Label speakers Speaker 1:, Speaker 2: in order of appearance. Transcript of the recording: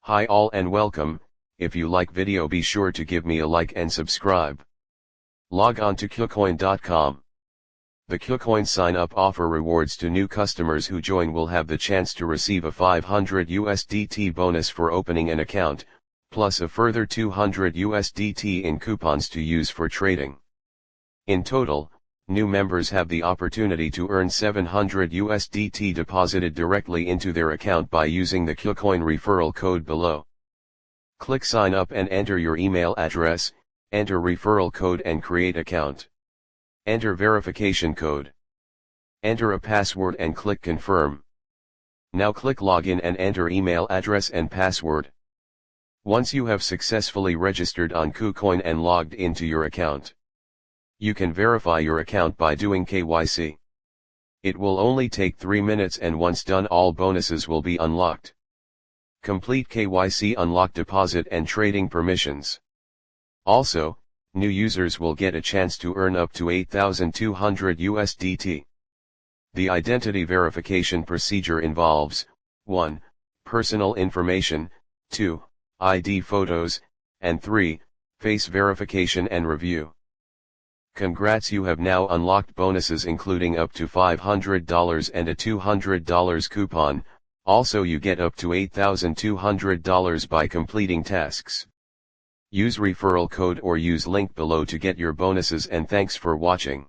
Speaker 1: Hi all and welcome. If you like video be sure to give me a like and subscribe. Log on to kucoin.com. The KuCoin sign-up offer rewards to new customers who join will have the chance to receive a $500 bonus for opening an account, plus a further $200 in coupons to use for trading. In total, new members have the opportunity to earn $700 deposited directly into their account by using the KuCoin referral code below. Click sign up and enter your email address, enter referral code and create account. Enter verification code. Enter a password and click confirm. Now click login and enter email address and password. Once you have successfully registered on KuCoin and logged into your account, you can verify your account by doing KYC. It will only take 3 minutes and once done all bonuses will be unlocked. Complete KYC, unlock deposit and trading permissions. Also, new users will get a chance to earn up to $8,200. The identity verification procedure involves 1. Personal information, 2. ID photos, and 3. Face verification and review. Congrats, you have now unlocked bonuses including up to $500 and a $200 coupon, also you get up to $8,200 by completing tasks. Use referral code or use link below to get your bonuses and thanks for watching.